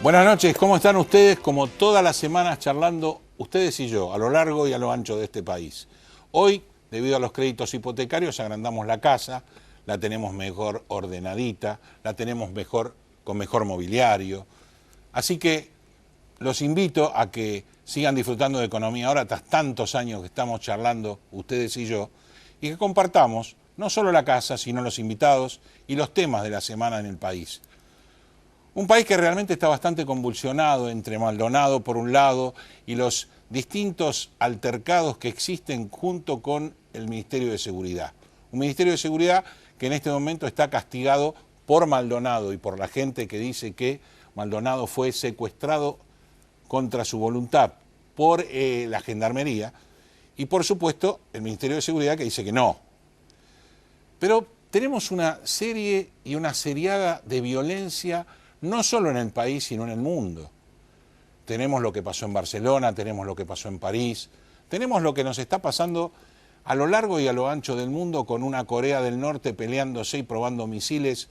Buenas noches, ¿cómo están ustedes? Como todas las semanas charlando ustedes y yo, a lo largo y a lo ancho de este país. Hoy, debido a los créditos hipotecarios, agrandamos la casa, la tenemos mejor ordenadita, la tenemos con mejor mobiliario. Así que los invito a que sigan disfrutando de economía ahora, tras tantos años que estamos charlando ustedes y yo, y que compartamos no solo la casa, sino los invitados y los temas de la semana en el país. Un país que realmente está bastante convulsionado entre Maldonado por un lado y los distintos altercados que existen junto con el Ministerio de Seguridad. Un Ministerio de Seguridad que en este momento está castigado por Maldonado y por la gente que dice que Maldonado fue secuestrado contra su voluntad por la Gendarmería y por supuesto el Ministerio de Seguridad que dice que no. Pero tenemos una serie y una seriada de violencia no solo en el país, sino en el mundo. Tenemos lo que pasó en Barcelona, tenemos lo que pasó en París, tenemos lo que nos está pasando a lo largo y a lo ancho del mundo con una Corea del Norte peleándose y probando misiles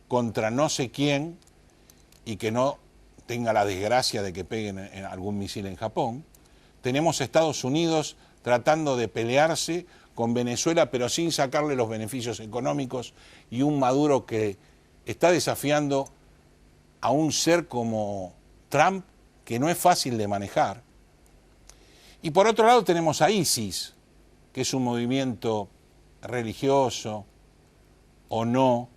contra no sé quién y que no tenga la desgracia de que peguen en algún misil en Japón. Tenemos Estados Unidos tratando de pelearse con Venezuela pero sin sacarle los beneficios económicos y un Maduro que está desafiando a un ser como Trump, que no es fácil de manejar. Y por otro lado tenemos a ISIS, que es un movimiento religioso o no,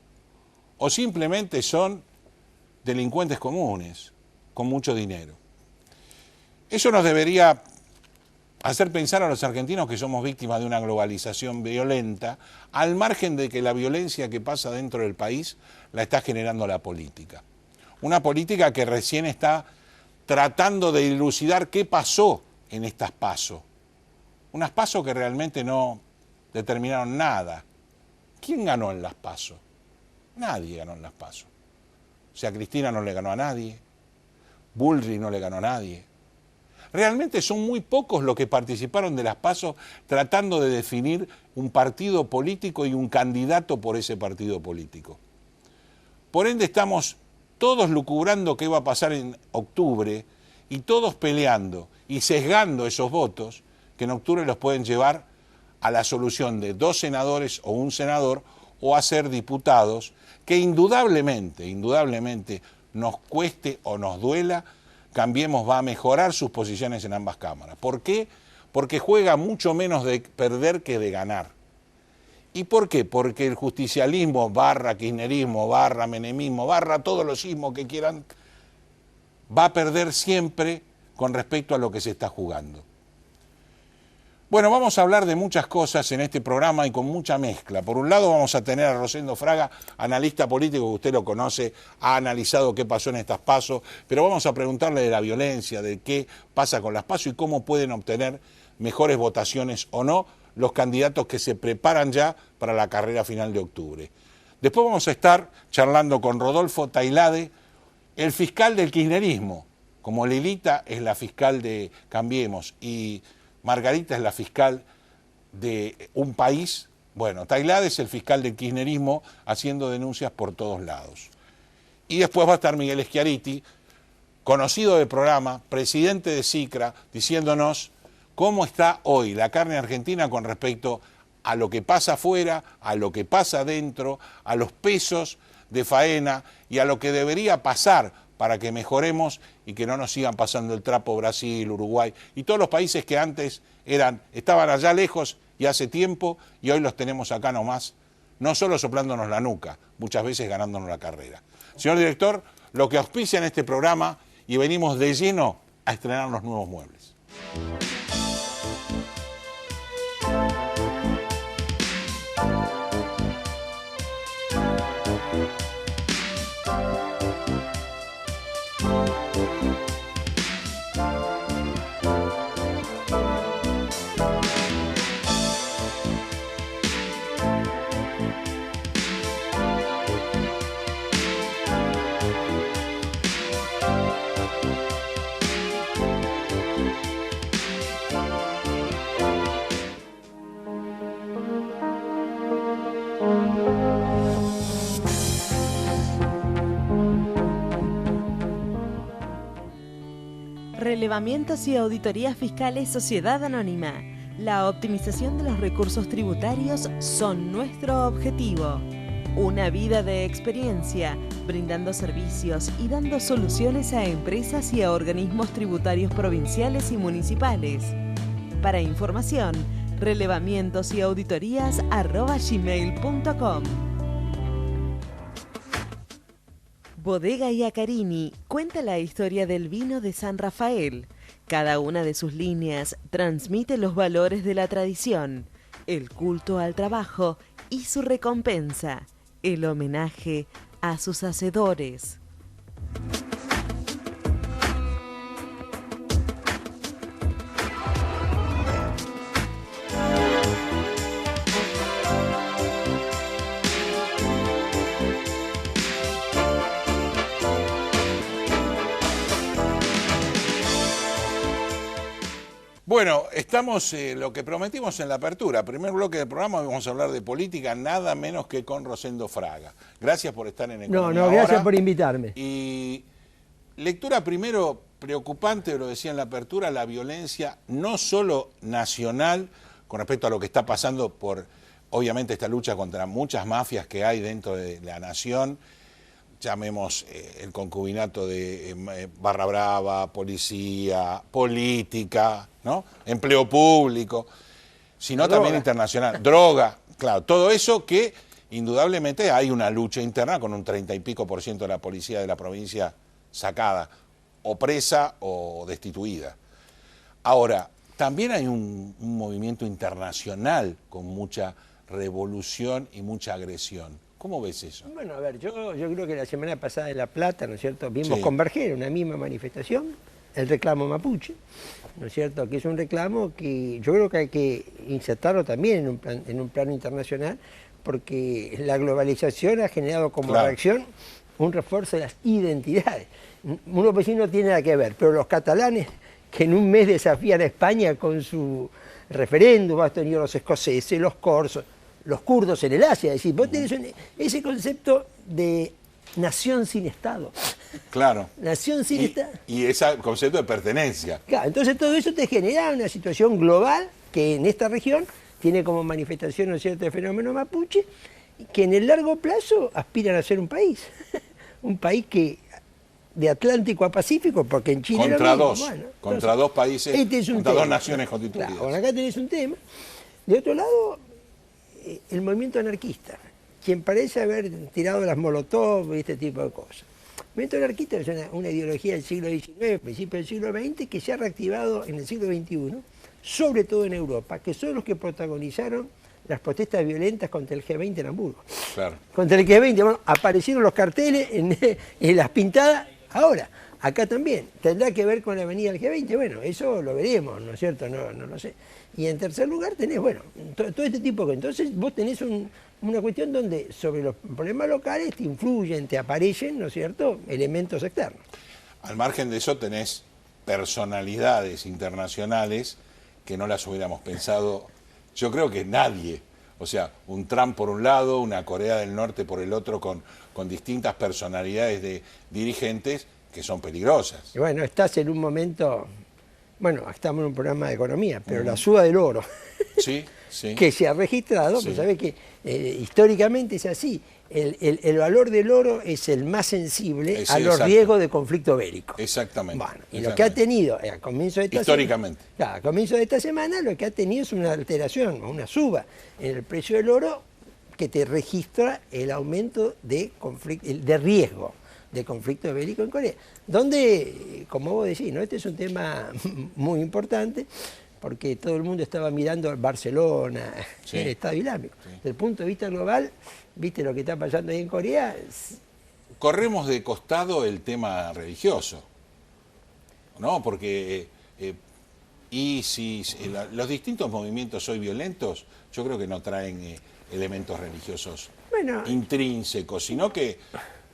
o simplemente son delincuentes comunes, con mucho dinero. Eso nos debería hacer pensar a los argentinos que somos víctimas de una globalización violenta, al margen de que la violencia que pasa dentro del país la está generando la política. Una política que recién está tratando de dilucidar qué pasó en estas PASO. Unas PASO que realmente no determinaron nada. ¿Quién ganó en las PASO? Nadie ganó en las PASO. O sea, Cristina no le ganó a nadie, Bullrich no le ganó a nadie. Realmente son muy pocos los que participaron de las PASO tratando de definir un partido político y un candidato por ese partido político. Por ende estamos todos lucubrando qué va a pasar en octubre y todos peleando y sesgando esos votos que en octubre los pueden llevar a la solución de 2 senadores o un senador o a ser diputados que indudablemente nos cueste o nos duela, Cambiemos va a mejorar sus posiciones en ambas cámaras. ¿Por qué? Porque juega mucho menos de perder que de ganar. ¿Y por qué? Porque el justicialismo barra kirchnerismo, barra menemismo, barra todos los ismos que quieran, va a perder siempre con respecto a lo que se está jugando. Bueno, vamos a hablar de muchas cosas en este programa y con mucha mezcla. Por un lado vamos a tener a Rosendo Fraga, analista político, que usted lo conoce, ha analizado qué pasó en estas PASO, pero vamos a preguntarle de la violencia, de qué pasa con las PASO y cómo pueden obtener mejores votaciones o no los candidatos que se preparan ya para la carrera final de octubre. Después vamos a estar charlando con Rodolfo Tailade, el fiscal del kirchnerismo, como Lilita es la fiscal de Cambiemos y Margarita es la fiscal de un país. Bueno, Tailade es el fiscal del kirchnerismo haciendo denuncias por todos lados. Y después va a estar Miguel Schiaretti, conocido del programa, presidente de SICRA, diciéndonos cómo está hoy la carne argentina con respecto a lo que pasa afuera, a lo que pasa adentro, a los pesos de faena y a lo que debería pasar para que mejoremos y que no nos sigan pasando el trapo Brasil, Uruguay y todos los países que antes estaban allá lejos y hace tiempo y hoy los tenemos acá nomás, no solo soplándonos la nuca, muchas veces ganándonos la carrera. Señor director, lo que auspicia en este programa y venimos de lleno a estrenar los nuevos muebles. Relevamientos y auditorías fiscales Sociedad Anónima. La optimización de los recursos tributarios son nuestro objetivo. Una vida de experiencia, brindando servicios y dando soluciones a empresas y a organismos tributarios provinciales y municipales. Para información, relevamientosauditorías@gmail.com. Bodega Iacarini cuenta la historia del vino de San Rafael. Cada una de sus líneas transmite los valores de la tradición, el culto al trabajo y su recompensa, el homenaje a sus hacedores. Bueno, estamos lo que prometimos en la apertura. Primer bloque del programa vamos a hablar de política, nada menos que con Rosendo Fraga. Gracias por estar en Economía Ahora. Gracias por invitarme. Y lectura primero preocupante, lo decía en la apertura, la violencia no solo nacional con respecto a lo que está pasando por, obviamente, esta lucha contra muchas mafias que hay dentro de la nación. Llamemos el concubinato de Barra Brava, policía, política, ¿no? Empleo público, sino también internacional. Droga, claro, todo eso que indudablemente hay una lucha interna con un 30 y pico % de la policía de la provincia sacada, o presa o destituida. Ahora, también hay un movimiento internacional con mucha revolución y mucha agresión. ¿Cómo ves eso? Bueno, a ver, yo creo que la semana pasada en La Plata, ¿no es cierto?, vimos converger en una misma manifestación el reclamo mapuche, ¿no es cierto?, que es un reclamo que yo creo que hay que insertarlo también en un plano internacional, porque la globalización ha generado como reacción un refuerzo de las identidades. Uno pues sí no tiene nada que ver, pero los catalanes que en un mes desafían a España con su referéndum, has tenido los escoceses, los corsos, los kurdos en el Asia, es decir, vos tenés ese concepto de nación sin Estado. Claro. Nación sin Estado. Y ese concepto de pertenencia. Claro, entonces todo eso te genera una situación global que en esta región tiene como manifestación, ¿no es cierto?, el fenómeno mapuche, que en el largo plazo aspiran a ser un país. Un país que de Atlántico a Pacífico, porque en Chile contra lo mismo. dos, bueno, contra dos países, contra dos naciones constituidas. Claro, bueno, acá tenés un tema. De otro lado, el movimiento anarquista, quien parece haber tirado las molotov y este tipo de cosas. El movimiento anarquista es una ideología del siglo XIX, principio del siglo XX, que se ha reactivado en el siglo XXI, sobre todo en Europa, que son los que protagonizaron las protestas violentas contra el G20 en Hamburgo. Claro. Contra el G20, bueno, aparecieron los carteles en las pintadas, ahora, acá también. ¿Tendrá que ver con la venida del G20? Bueno, eso lo veremos, ¿no es cierto? No lo sé. Y en tercer lugar tenés, bueno, todo este tipo de... Entonces vos tenés una cuestión donde sobre los problemas locales te influyen, te aparecen, ¿no es cierto?, elementos externos. Al margen de eso tenés personalidades internacionales que no las hubiéramos pensado, yo creo que nadie. O sea, un Trump por un lado, una Corea del Norte por el otro, con distintas personalidades de dirigentes que son peligrosas. Y bueno, estás en un momento... Bueno, estamos en un programa de economía, pero la suba del oro, que se ha registrado, pues sabés que históricamente es así, el valor del oro es el más sensible a los riesgos de conflicto bélico. Exactamente. Bueno, y lo que ha tenido a comienzo de esta históricamente. A comienzo de esta semana, lo que ha tenido es una alteración, una suba en el precio del oro que te registra el aumento de riesgo de conflicto bélico en Corea, donde, como vos decís, ¿no?, este es un tema muy importante, porque todo el mundo estaba mirando a Barcelona, el Estado Islámico. Desde el punto de vista global, viste lo que está pasando ahí en Corea. Corremos de costado el tema religioso, ¿no? Porque ISIS, los distintos movimientos hoy violentos, yo creo que no traen elementos religiosos intrínsecos, sino que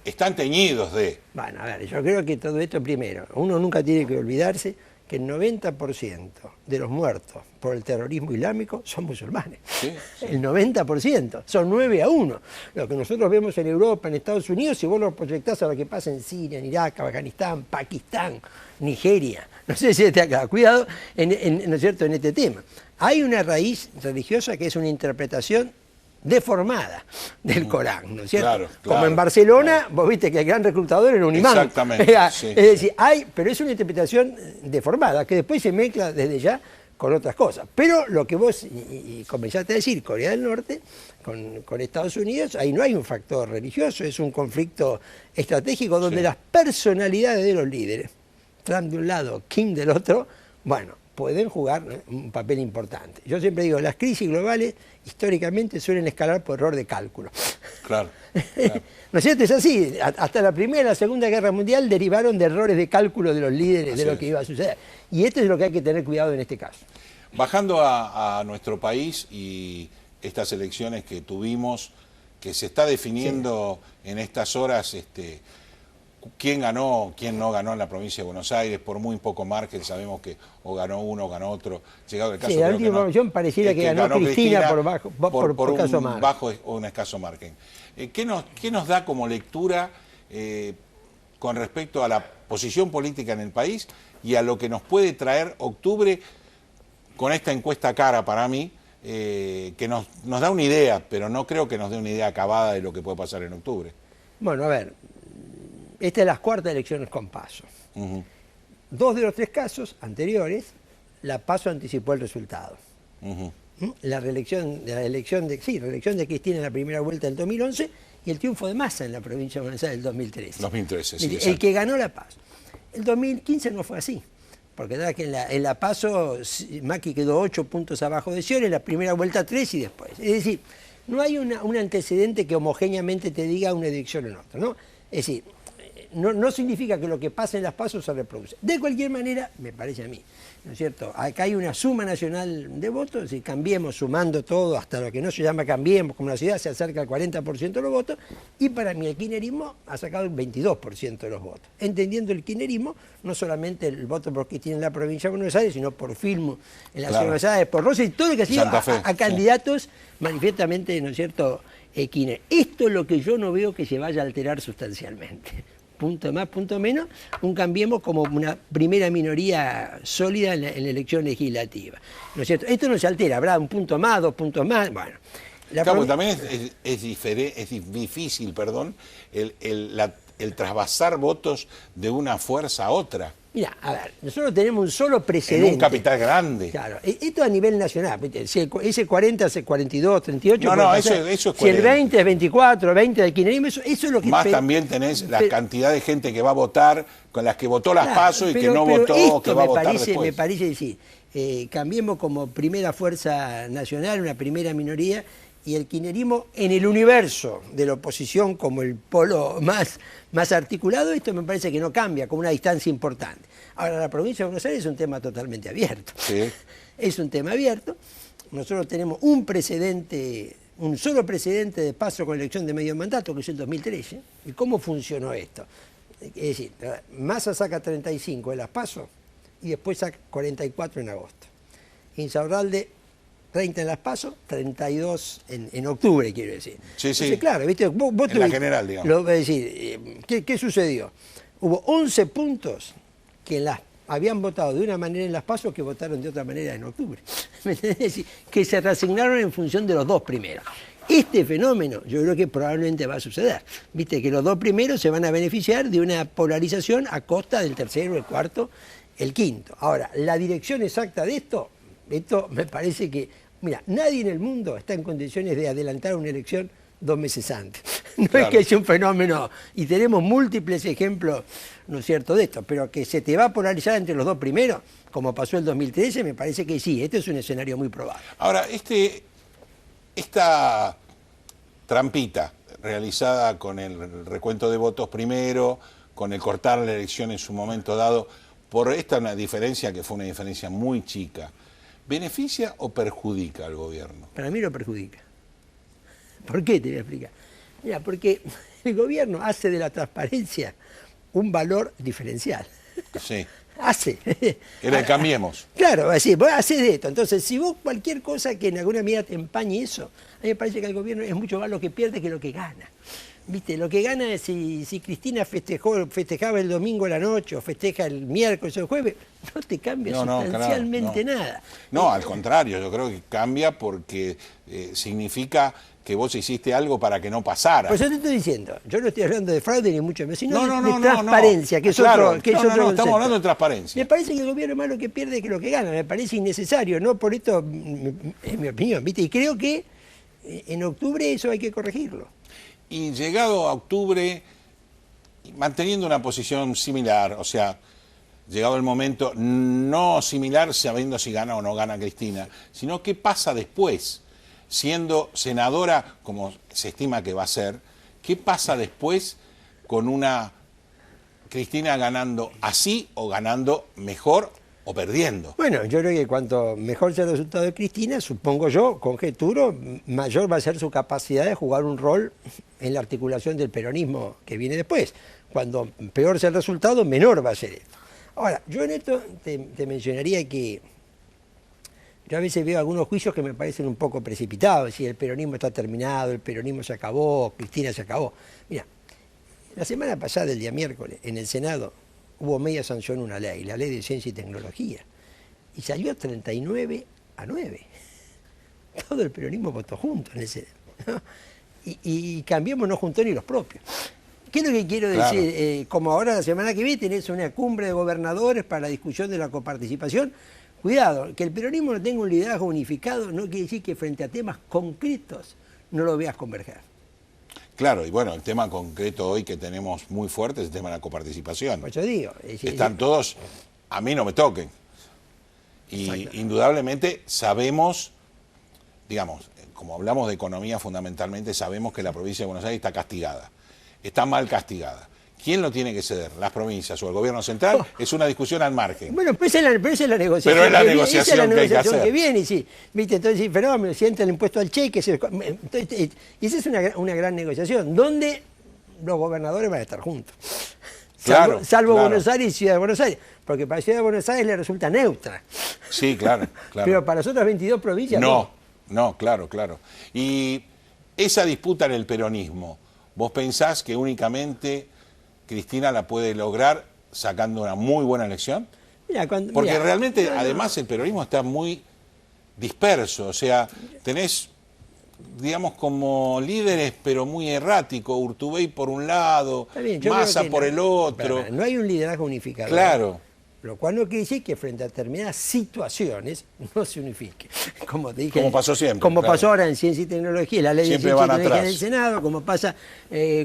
están teñidos de... Bueno, a ver, yo creo que todo esto primero, uno nunca tiene que olvidarse que el 90% de los muertos por el terrorismo islámico son musulmanes. El 90%, son 9-1. Lo que nosotros vemos en Europa, en Estados Unidos, si vos lo proyectás a lo que pasa en Siria, en Irak, Afganistán, Pakistán, Nigeria, No sé si está acá. Cuidado, ¿no es cierto?, en este tema. Hay una raíz religiosa que es una interpretación deformada del Corán, ¿no es cierto? Claro, como en Barcelona, vos viste que el gran reclutador era un imán. Exactamente. Sí, es decir, pero es una interpretación deformada, que después se mezcla desde ya con otras cosas. Pero lo que vos comenzaste a decir, Corea del Norte, con Estados Unidos, ahí no hay un factor religioso, es un conflicto estratégico donde las personalidades de los líderes, Trump de un lado, Kim del otro, bueno, pueden jugar un papel importante. Yo siempre digo, las crisis globales históricamente suelen escalar por error de cálculo. Claro. ¿No es cierto? Es así. Hasta la Primera y la Segunda Guerra Mundial derivaron de errores de cálculo de los líderes de lo que iba a suceder. Y esto es lo que hay que tener cuidado en este caso. Bajando a nuestro país y estas elecciones que tuvimos, que se está definiendo en estas horas quién ganó, quién no ganó en la provincia de Buenos Aires, por muy poco margen, sabemos que o ganó uno o ganó otro. Llegado el caso, la última información pareciera que ganó Cristina por un caso margen. bajo o un escaso margen. ¿Qué nos da como lectura con respecto a la posición política en el país y a lo que nos puede traer octubre con esta encuesta cara para mí, que nos da una idea, pero no creo que nos dé una idea acabada de lo que puede pasar en octubre? Bueno, a ver, esta es las cuartas elecciones con PASO. Dos de los tres casos anteriores, la PASO anticipó el resultado. La reelección de Cristina en la primera vuelta del 2011 y el triunfo de Massa en la provincia de Buenos Aires del 2013. 2013, sí. El que ganó la PASO. El 2015 no fue así, porque que en la PASO Macri quedó 8 puntos abajo de Scioli, en la primera vuelta 3 y después. Es decir, no hay un antecedente que homogéneamente te diga una dirección en otra, ¿no? Es decir, no significa que lo que pasa en las PASO se reproduce. De cualquier manera, me parece a mí, ¿no es cierto? Acá hay una suma nacional de votos, si cambiemos sumando todo hasta lo que no se llama cambiemos, como la ciudad se acerca al 40% de los votos, y para mí el kirchnerismo ha sacado el 22% de los votos. Entendiendo el kirchnerismo, no solamente el voto por Cristina en la provincia de Buenos Aires, sino por Filmo en la ciudad de Buenos Aires, por Rossi, y todo lo que ha sido a candidatos manifiestamente, ¿no es cierto?, kirchner. Esto es lo que yo no veo que se vaya a alterar sustancialmente. Punto más, punto menos, un Cambiemos como una primera minoría sólida en la elección legislativa. ¿No es cierto? Esto no se altera, habrá un punto más, 2 puntos más, bueno. Claro, también es difícil, el trasvasar votos de una fuerza a otra. Mira, a ver, nosotros tenemos un solo precedente. En un capital grande. Claro, esto a nivel nacional. Si ese 40 es 42, 38... No, eso es si coherente. el 20 es 24, 20 del kirchnerismo, eso es lo que... Más también tenés la cantidad de gente que va a votar, con las que votó las PASO y que no votó, que va a votar después. Me parece decir, Cambiemos como primera fuerza nacional, una primera minoría, y el kirchnerismo en el universo de la oposición como el polo más articulado, esto me parece que no cambia, con una distancia importante. Ahora, la provincia de Buenos Aires es un tema totalmente abierto. Sí. Es un tema abierto. Nosotros tenemos un solo precedente de PASO con elección de medio mandato, que es el 2013. ¿Y cómo funcionó esto? Es decir, Massa saca 35 en las PASO y después saca 44 en agosto. Insaurralde 30 en las PASO, 32 en octubre, quiero decir. Sí, Entonces, sí. claro, ¿viste? Vos en la general, digamos. Es decir, ¿qué sucedió? Hubo 11 puntos que habían votado de una manera en las PASO que votaron de otra manera en octubre. ¿Me entendés? Que se reasignaron en función de los dos primeros. Este fenómeno yo creo que probablemente va a suceder. Viste que los dos primeros se van a beneficiar de una polarización a costa del tercero, el cuarto, el quinto. Ahora, la dirección exacta de esto me parece que... Mira, nadie en el mundo está en condiciones de adelantar una elección 2 meses antes. No claro. Es que sea un fenómeno, y tenemos múltiples ejemplos, ¿no es cierto?, de esto, pero que se te va a polarizar entre los dos primeros, como pasó el 2013, me parece que sí, este es un escenario muy probable. Ahora, esta trampita realizada con el recuento de votos primero, con el cortar la elección en su momento dado, por una diferencia que fue una diferencia muy chica, ¿beneficia o perjudica al gobierno? Para mí lo perjudica. ¿Por qué? Te voy a explicar. Mira, porque el gobierno hace de la transparencia un valor diferencial. Sí. Hace. Era el Cambiemos. Claro, así, vos hacés de esto. Entonces, si vos cualquier cosa que en alguna medida te empañe eso, a mí me parece que el gobierno es mucho más lo que pierde que lo que gana. Viste, lo que gana es si Cristina festejaba el domingo a la noche o festeja el miércoles o el jueves, no te cambia sustancialmente nada. No, al contrario, yo creo que cambia porque significa que vos hiciste algo para que no pasara. Pues yo te estoy diciendo, yo no estoy hablando de fraude ni mucho menos, sino de transparencia, que es claro, otro concepto. Estamos hablando de transparencia. Me parece que el gobierno es más lo que pierde que lo que gana, me parece innecesario, ¿no? Por esto, es mi opinión, ¿viste? Y creo que en octubre eso hay que corregirlo. Y llegado a octubre, manteniendo una posición similar, o sea, llegado el momento, no similar sabiendo si gana o no gana Cristina, sino qué pasa después, siendo senadora, como se estima que va a ser, qué pasa después con una Cristina ganando así o ganando mejor o perdiendo. Bueno, yo creo que cuanto mejor sea el resultado de Cristina, supongo yo, conjeturo, mayor va a ser su capacidad de jugar un rol en la articulación del peronismo que viene después. Cuando peor sea el resultado, menor va a ser esto. Ahora, yo en esto te mencionaría que yo a veces veo algunos juicios que me parecen un poco precipitados, si el peronismo está terminado, el peronismo se acabó, Cristina se acabó. Mira, la semana pasada, el día miércoles, en el Senado, hubo media sanción una ley, la ley de ciencia y tecnología, y salió 39-9. Todo el peronismo votó junto en ese, ¿no? Y Cambiemos no juntó ni los propios. ¿Qué es lo que quiero decir? Como ahora la semana que viene tenés una cumbre de gobernadores para la discusión de la coparticipación, cuidado, que el peronismo no tenga un liderazgo unificado no quiere decir que frente a temas concretos no lo veas converger. Claro, y bueno, el tema concreto hoy que tenemos muy fuerte es el tema de la coparticipación. Pues yo digo, están todos, a mí no me toquen. Y indudablemente sabemos, digamos, como hablamos de economía fundamentalmente, sabemos que la provincia de Buenos Aires está castigada, está mal castigada. ¿Quién lo tiene que ceder? ¿Las provincias o el gobierno central? Es una discusión al margen. Bueno, pero esa es la negociación. Pero es la negociación que hay que hacer. Que viene, y sí, ¿viste? Entonces, fenómeno, si entra el impuesto al cheque, y esa es una gran negociación, donde los gobernadores van a estar juntos. Salvo Buenos Aires y Ciudad de Buenos Aires, porque para Ciudad de Buenos Aires le resulta neutra. Sí, claro. Pero para las otras 22 provincias no, claro. Y esa disputa en el peronismo, ¿vos pensás que únicamente Cristina la puede lograr sacando una muy buena elección? Porque realmente, además, el peronismo está muy disperso, o sea, tenés, digamos, como líderes, pero muy erráticos, Urtubey por un lado, Massa por el otro. No hay un liderazgo unificado. Claro. Lo cual no quiere decir que frente a determinadas situaciones no se unifique. Como te dije, como pasó siempre. Como pasó ahora en Ciencia y Tecnología, la ley de Ciencia y Tecnología en el Senado, como pasa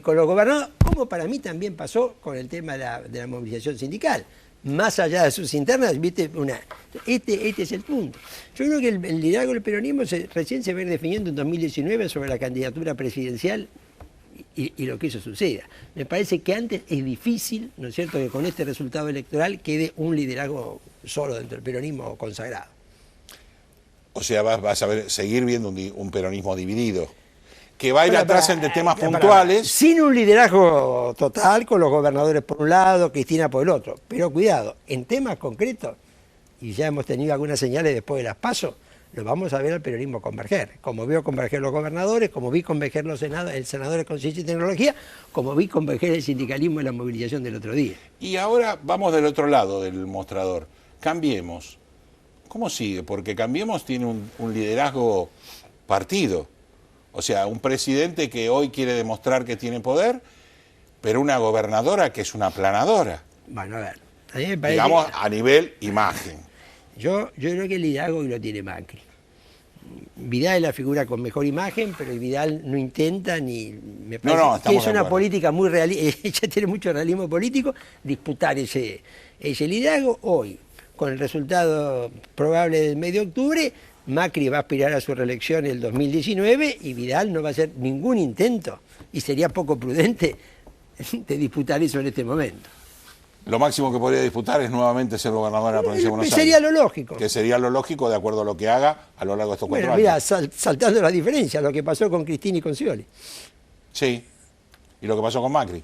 con los gobernadores, como para mí también pasó con el tema de la movilización sindical. Más allá de sus internas, viste, este es el punto. Yo creo que el liderazgo del peronismo recién se va a ir definiendo en 2019 sobre la candidatura presidencial y lo que eso suceda. Me parece que antes es difícil, ¿no es cierto?, que con este resultado electoral quede un liderazgo solo dentro del peronismo consagrado. O sea, vas a seguir viendo un peronismo dividido, que va a ir atrás en temas puntuales. Sin un liderazgo total, con los gobernadores por un lado, Cristina por el otro. Pero cuidado, en temas concretos, y ya hemos tenido algunas señales después de las PASO, lo vamos a ver al peronismo converger. Como veo converger los gobernadores, como vi converger el senador de Ciencia y Tecnología, como vi converger el sindicalismo y la movilización del otro día. Y ahora vamos del otro lado del mostrador. Cambiemos. ¿Cómo sigue? Porque Cambiemos tiene un liderazgo partido. O sea, un presidente que hoy quiere demostrar que tiene poder, pero una gobernadora que es una aplanadora. Bueno, a ver, a mí me parece, digamos, a nivel imagen. Yo creo que el liderazgo lo tiene Macri. Vidal es la figura con mejor imagen, pero Vidal no intenta ni... Me parece que es una política muy realista, ella tiene mucho realismo político, disputar ese liderazgo. Hoy, con el resultado probable del mes de octubre, Macri va a aspirar a su reelección en el 2019 y Vidal no va a hacer ningún intento, y sería poco prudente de disputar eso en este momento. Lo máximo que podría disputar es nuevamente ser gobernador de la provincia de Buenos Aires. Sería lo lógico. Que sería lo lógico de acuerdo a lo que haga a lo largo de estos 4 años. Mira, saltando la diferencia, lo que pasó con Cristina y con Scioli. Sí, y lo que pasó con Macri.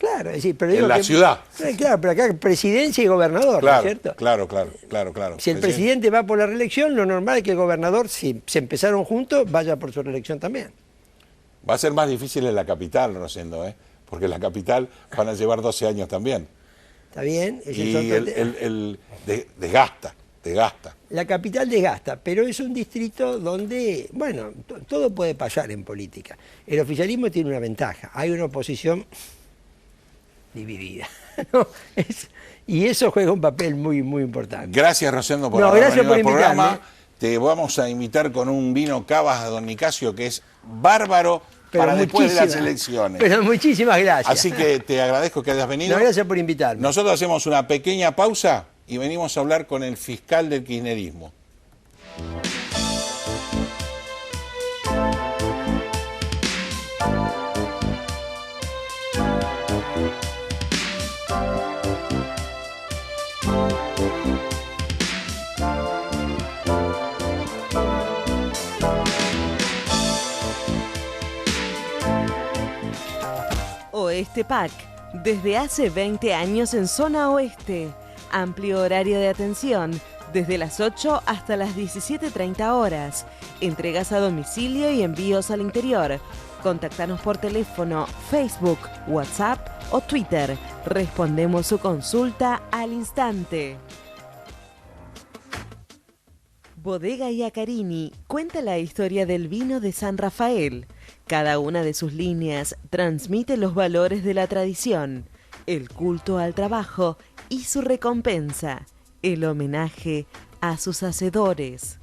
Claro, es decir, pero en la ciudad. Claro, pero acá presidencia y gobernador, claro, ¿no es cierto? Claro. Si el presidente va por la reelección, lo normal es que el gobernador, si se empezaron juntos, vaya por su reelección también. Va a ser más difícil en la capital, Rosendo, porque en la capital van a llevar 12 años también. ¿Está bien? Y desgasta. La capital desgasta, pero es un distrito donde, bueno, todo puede pasar en política. El oficialismo tiene una ventaja, hay una oposición dividida. ¿No? Y eso juega un papel muy, muy importante. Gracias, Rosendo, por haber venido al programa. Te vamos a invitar con un vino Cavas a Don Nicasio, que es bárbaro para después de las elecciones. Pero muchísimas gracias. Así que te agradezco que hayas venido. No, gracias por invitarme. Nosotros hacemos una pequeña pausa y venimos a hablar con el fiscal del kirchnerismo. Oeste Pack, desde hace 20 años en zona oeste. Amplio horario de atención, desde las 8 hasta las 17:30 horas. Entregas a domicilio y envíos al interior. Contactanos por teléfono, Facebook, WhatsApp o Twitter. Respondemos su consulta al instante. Bodega Iacarini cuenta la historia del vino de San Rafael. Cada una de sus líneas transmite los valores de la tradición, el culto al trabajo y su recompensa, el homenaje a sus hacedores.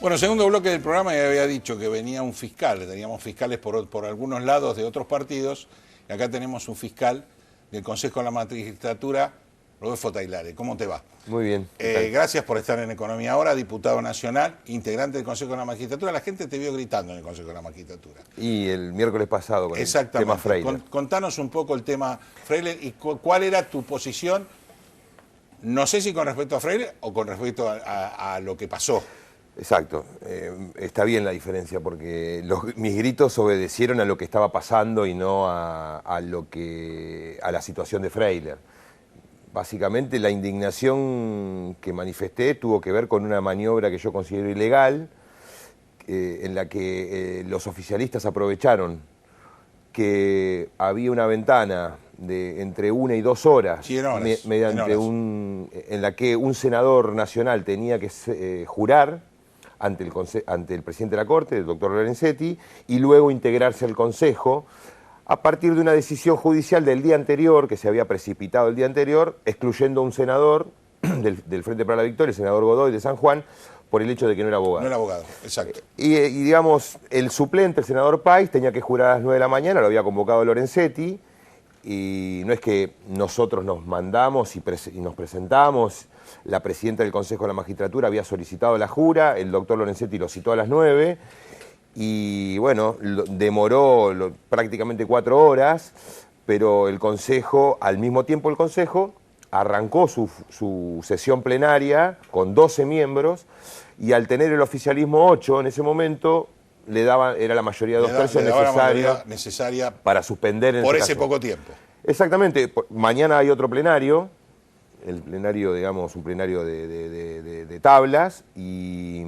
Bueno, segundo bloque del programa, ya había dicho que venía un fiscal, teníamos fiscales por algunos lados de otros partidos, y acá tenemos un fiscal del Consejo de la Magistratura, Rodolfo Tailare. ¿Cómo te va? Muy bien. Gracias por estar en Economía Ahora, diputado nacional, integrante del Consejo de la Magistratura. La gente te vio gritando en el Consejo de la Magistratura. Y el miércoles pasado con el tema Freiler. Contanos un poco el tema Freiler y cuál era tu posición, no sé si con respecto a Freiler o con respecto a lo que pasó. Exacto, está bien la diferencia porque mis gritos obedecieron a lo que estaba pasando y no a la situación de Freiler. Básicamente la indignación que manifesté tuvo que ver con una maniobra que yo considero ilegal, en la que los oficialistas aprovecharon que había una ventana de entre 1 y 2 horas, sí, mediante en la que un senador nacional tenía que jurar ante el presidente de la Corte, el doctor Lorenzetti, y luego integrarse al Consejo, a partir de una decisión judicial del día anterior, que se había precipitado el día anterior, excluyendo a un senador del Frente para la Victoria, el senador Godoy de San Juan, por el hecho de que no era abogado. No era abogado, exacto. Y digamos, el suplente, el senador Páez, tenía que jurar a las 9 de la mañana, lo había convocado Lorenzetti, y no es que nosotros nos mandamos y nos presentamos. La presidenta del Consejo de la Magistratura había solicitado la jura, el doctor Lorenzetti lo citó a las 9, y bueno, demoró prácticamente 4 horas, pero el Consejo, al mismo tiempo el Consejo, arrancó su sesión plenaria con 12 miembros, y al tener el oficialismo 8 en ese momento, era la mayoría de 2 tercios necesaria para suspender por ese poco tiempo. Exactamente. Mañana hay otro plenario, el plenario, digamos, un plenario de tablas, y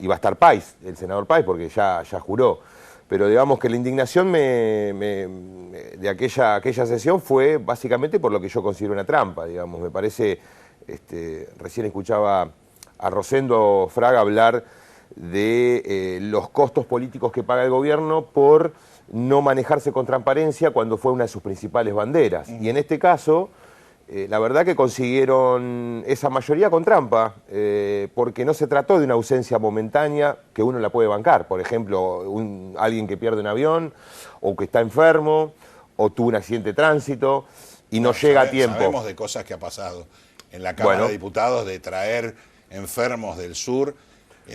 va a estar Páez, el senador Páez, porque ya juró. Pero digamos que la indignación de aquella sesión fue básicamente por lo que yo considero una trampa, digamos. Me parece, recién escuchaba a Rosendo Fraga hablar de los costos políticos que paga el gobierno por no manejarse con transparencia cuando fue una de sus principales banderas. Y en este caso, la verdad que consiguieron esa mayoría con trampa, porque no se trató de una ausencia momentánea que uno la puede bancar. Por ejemplo, alguien que pierde un avión, o que está enfermo, o tuvo un accidente de tránsito y no llega a tiempo. Sabemos de cosas que ha pasado en la Cámara de Diputados, de traer enfermos del sur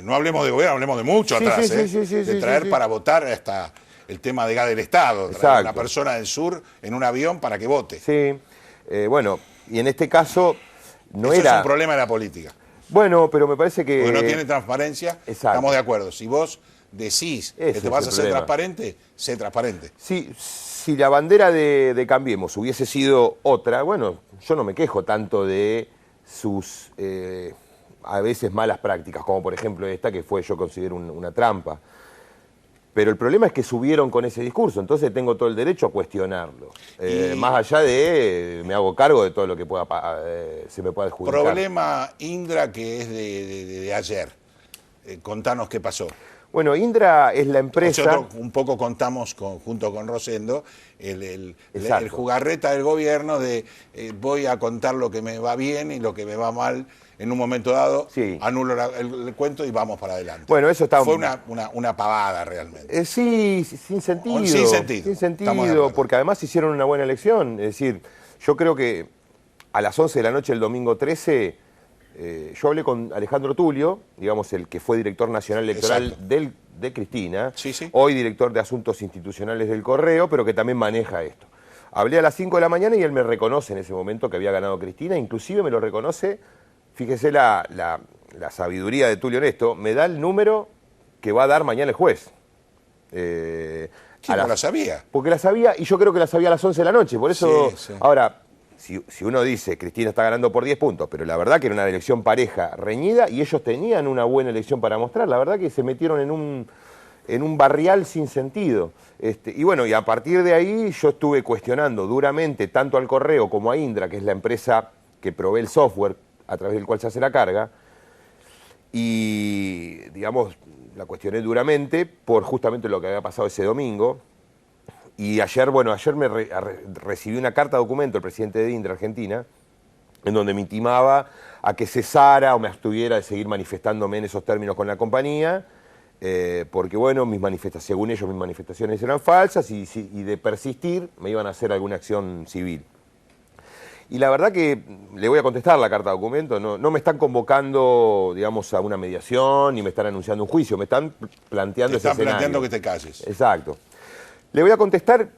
no hablemos de gobierno, hablemos de mucho Sí, atrás, sí, sí, sí, de sí, traer sí. para votar hasta el tema de gas del Estado, traer a una Exacto. persona del sur en un avión para que vote. Sí, bueno, y en este caso no Eso era... es un problema de la política. Bueno, pero me parece que... Porque no tiene transparencia, Exacto. estamos de acuerdo. Si vos decís Ese que es te vas el a ser problema. transparente, sé transparente. Si la bandera de Cambiemos hubiese sido otra, bueno, yo no me quejo tanto de sus a veces malas prácticas, como por ejemplo esta que fue, yo considero, una trampa. Pero el problema es que subieron con ese discurso, entonces tengo todo el derecho a cuestionarlo. Más allá de me hago cargo de todo lo que pueda se me pueda adjudicar. Problema Indra que es de ayer. Contanos qué pasó. Bueno, Indra es la empresa... Nosotros un poco contamos junto con Rosendo el Exacto. jugarreta del gobierno de voy a contar lo que me va bien y lo que me va mal en un momento dado, Sí. anulo el cuento y vamos para adelante. Bueno, eso está... Fue una pavada realmente. Sí, sin sentido. Sin sentido. Sin Estamos de sentido, acuerdo. porque además hicieron una buena elección. Es decir, yo creo que a las 11 de la noche del domingo 13, yo hablé con Alejandro Tulio, digamos, el que fue director nacional electoral Exacto. de Cristina, Sí, sí. hoy director de Asuntos Institucionales del Correo, pero que también maneja esto. Hablé a las 5 de la mañana y él me reconoce en ese momento que había ganado Cristina, inclusive me lo reconoce, fíjese la sabiduría de Tulio en esto, me da el número que va a dar mañana el juez. ¿Quién no la sabía? Porque la sabía, y yo creo que la sabía a las 11 de la noche, por eso... Sí, sí. Ahora, si uno dice, Cristina está ganando por 10 puntos, pero la verdad que era una elección pareja, reñida, y ellos tenían una buena elección para mostrar, la verdad que se metieron en un barrial sin sentido. Y bueno, y a partir de ahí yo estuve cuestionando duramente tanto al Correo como a Indra, que es la empresa que provee el software a través del cual se hace la carga, y digamos, la cuestioné duramente por justamente lo que había pasado ese domingo. Y ayer me recibí una carta documento del presidente de Indra, Argentina, en donde me intimaba a que cesara o me abstuviera de seguir manifestándome en esos términos con la compañía, porque bueno, según ellos mis manifestaciones eran falsas y de persistir me iban a hacer alguna acción civil. Y la verdad que le voy a contestar la carta documento, no me están convocando, digamos, a una mediación ni me están anunciando un juicio, me están planteando ese escenario. Están planteando que te calles. Exacto. Le voy a contestar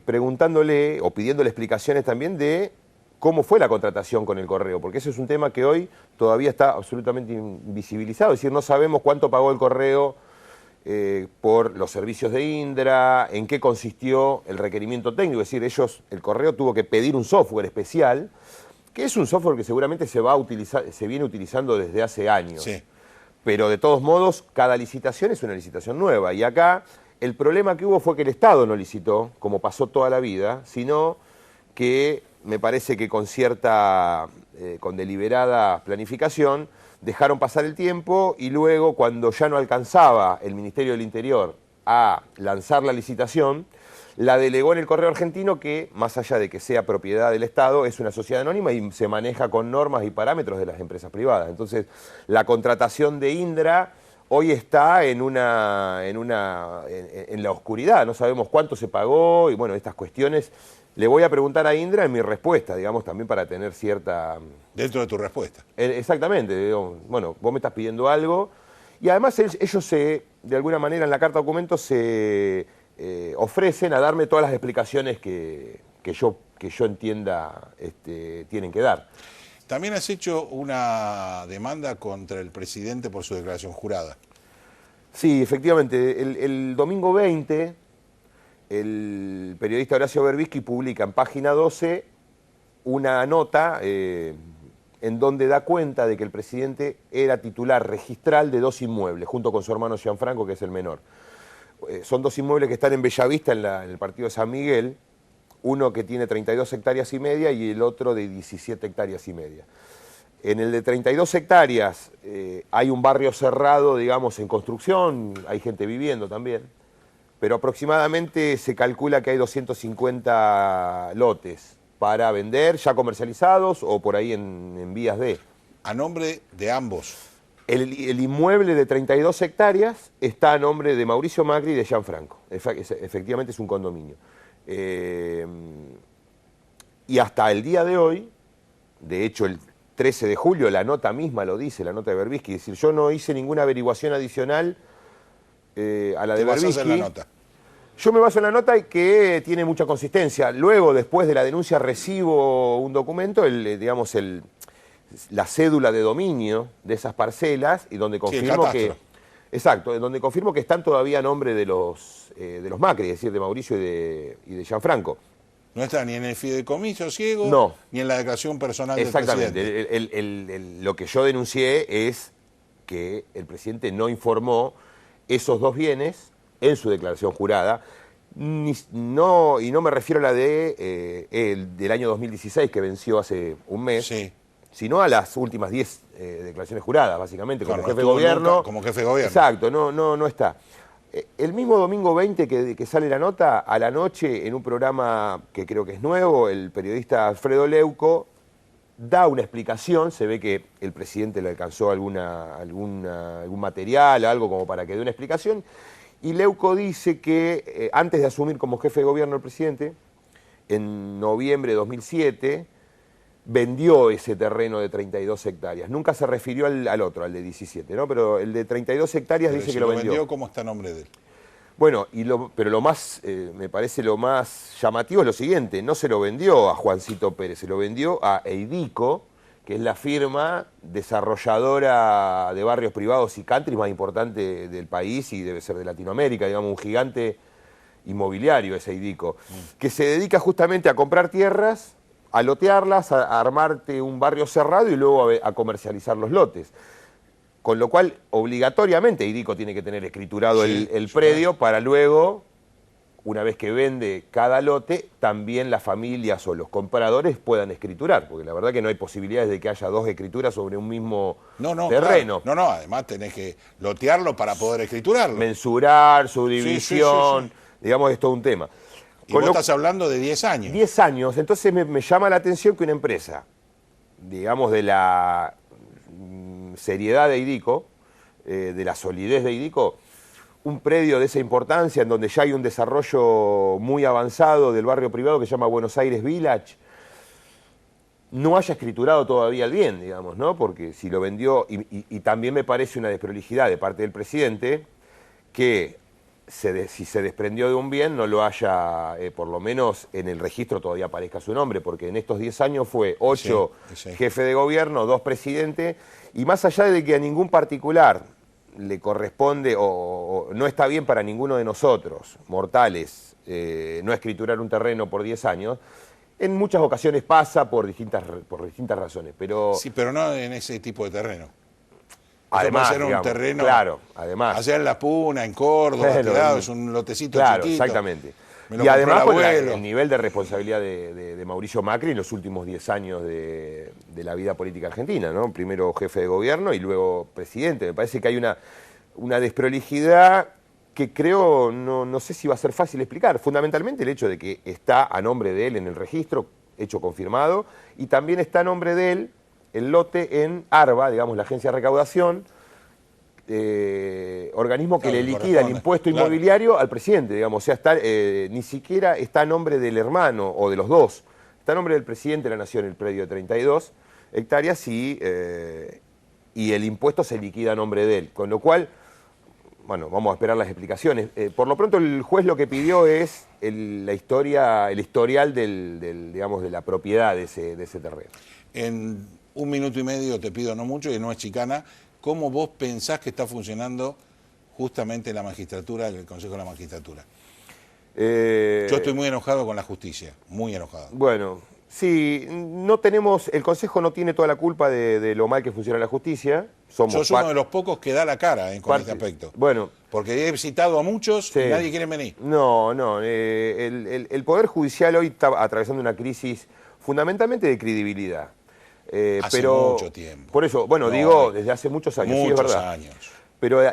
preguntándole o pidiéndole explicaciones también de cómo fue la contratación con el Correo, porque ese es un tema que hoy todavía está absolutamente invisibilizado, es decir, no sabemos cuánto pagó el Correo por los servicios de Indra, en qué consistió el requerimiento técnico, es decir, el Correo tuvo que pedir un software especial, que es un software que seguramente se viene utilizando desde hace años. Sí. Pero de todos modos, cada licitación es una licitación nueva. Y acá el problema que hubo fue que el Estado no licitó, como pasó toda la vida, sino que me parece que con deliberada planificación, dejaron pasar el tiempo y luego cuando ya no alcanzaba el Ministerio del Interior a lanzar la licitación, la delegó en el Correo Argentino que, más allá de que sea propiedad del Estado, es una sociedad anónima y se maneja con normas y parámetros de las empresas privadas. Entonces, la contratación de Indra hoy está en la oscuridad, no sabemos cuánto se pagó y bueno, estas cuestiones. Le voy a preguntar a Indra en mi respuesta, digamos, también para tener cierta... Dentro de tu respuesta. Exactamente, digo, bueno, vos me estás pidiendo algo y además ellos de alguna manera en la carta documento se... ofrecen a darme todas las explicaciones que yo entienda tienen que dar. También has hecho una demanda contra el presidente por su declaración jurada. Sí, efectivamente. El domingo 20, el periodista Horacio Berbisky publica en página 12 una nota en donde da cuenta de que el presidente era titular registral de 2 inmuebles, junto con su hermano Gianfranco, que es el menor. Son 2 inmuebles que están en Bellavista, en el partido de San Miguel, uno que tiene 32 hectáreas y media y el otro de 17 hectáreas y media. En el de 32 hectáreas hay un barrio cerrado, digamos, en construcción, hay gente viviendo también, pero aproximadamente se calcula que hay 250 lotes para vender, ya comercializados o por ahí en vías de... A nombre de ambos. El inmueble de 32 hectáreas está a nombre de Mauricio Macri y de Gianfranco. Efectivamente es un condominio. Y hasta el día de hoy, de hecho 13 de julio, la nota misma lo dice, la nota de Berbisky, es decir, yo no hice ninguna averiguación adicional a la de Berbisky. En la nota? Yo me baso en la nota que tiene mucha consistencia. Luego, después de la denuncia, recibo un documento, la cédula de dominio de esas parcelas, y donde confirmo exacto, donde confirmo que están todavía a nombre de los Macri, es decir, de Mauricio y de Gianfranco. No está ni en el fideicomiso ciego, no, ni en la declaración personal del presidente. Exactamente. Lo que yo denuncié es que el presidente no informó esos dos bienes en su declaración jurada, y no me refiero a la del año 2016, que venció hace un mes, sí, sino a las últimas 10 declaraciones juradas, básicamente, como jefe de gobierno. Como jefe de gobierno. Exacto, no está. El mismo domingo 20 que sale la nota, a la noche, en un programa que creo que es nuevo, el periodista Alfredo Leuco da una explicación, se ve que el presidente le alcanzó algún material, algo como para que dé una explicación, y Leuco dice que antes de asumir como jefe de gobierno el presidente, en noviembre de 2007, vendió ese terreno de 32 hectáreas. Nunca se refirió al otro, al de 17, ¿no? Pero el de 32 hectáreas pero dice si que lo vendió. ¿Cómo está a nombre de él? Bueno, pero lo más, me parece lo más llamativo es lo siguiente, no se lo vendió a Juancito Pérez, se lo vendió a Eidico, que es la firma desarrolladora de barrios privados y country más importante del país y debe ser de Latinoamérica, digamos, un gigante inmobiliario ese Eidico, que se dedica justamente a comprar tierras, a lotearlas, a armarte un barrio cerrado y luego a comercializar los lotes. Con lo cual, obligatoriamente, Eidico tiene que tener escriturado el predio para luego, una vez que vende cada lote, también las familias o los compradores puedan escriturar, porque la verdad que no hay posibilidades de que haya dos escrituras sobre un mismo terreno. Claro. No, además tenés que lotearlo para poder escriturarlo. Mensurar, subdivisión, digamos, es todo un tema. Y vos estás hablando de 10 años. 10 años, entonces me llama la atención que una empresa, digamos, de la seriedad de Eidico, de la solidez de Eidico, un predio de esa importancia en donde ya hay un desarrollo muy avanzado del barrio privado que se llama Buenos Aires Village, no haya escriturado todavía el bien, digamos, ¿no? Porque si lo vendió, y también me parece una desprolijidad de parte del presidente, que si se desprendió de un bien no lo haya, por lo menos en el registro todavía aparezca su nombre, porque en estos 10 años fue 8 jefe de gobierno, 2 presidentes, y más allá de que a ningún particular le corresponde o no está bien para ninguno de nosotros, mortales, no escriturar un terreno por 10 años, en muchas ocasiones pasa por distintas razones. Pero sí, pero no en ese tipo de terreno. Además, puede ser un terreno, claro, además. Allá en La Puna, en Córdoba, tirado, es un lotecito chiquito. Exactamente. Y además el nivel de responsabilidad de Mauricio Macri en los últimos 10 años de la vida política argentina, ¿no? Primero jefe de gobierno y luego presidente. Me parece que hay una desprolijidad que creo, no sé si va a ser fácil explicar. Fundamentalmente el hecho de que está a nombre de él en el registro, hecho confirmado, y también está a nombre de él el lote en ARBA, digamos, la agencia de recaudación, organismo que le liquida el impuesto inmobiliario al presidente, digamos, o sea, ni siquiera está a nombre del hermano o de los dos, está a nombre del presidente de la Nación el predio de 32 hectáreas y el impuesto se liquida a nombre de él, con lo cual, bueno, vamos a esperar las explicaciones. Por lo pronto el juez lo que pidió es el historial digamos, de la propiedad de ese terreno. En 1 minuto y medio, te pido no mucho, y no es chicana, ¿cómo vos pensás que está funcionando justamente la magistratura, el Consejo de la Magistratura? Yo estoy muy enojado con la justicia, muy enojado. Bueno, sí, el Consejo no tiene toda la culpa de lo mal que funciona la justicia. Sos uno de los pocos que da la cara con este aspecto. Bueno, porque he citado a muchos y nadie quiere venir. No, el Poder Judicial hoy está atravesando una crisis fundamentalmente de credibilidad. Hace mucho tiempo. Por eso, bueno, digo, desde hace muchos años, sí, es verdad. Años. Pero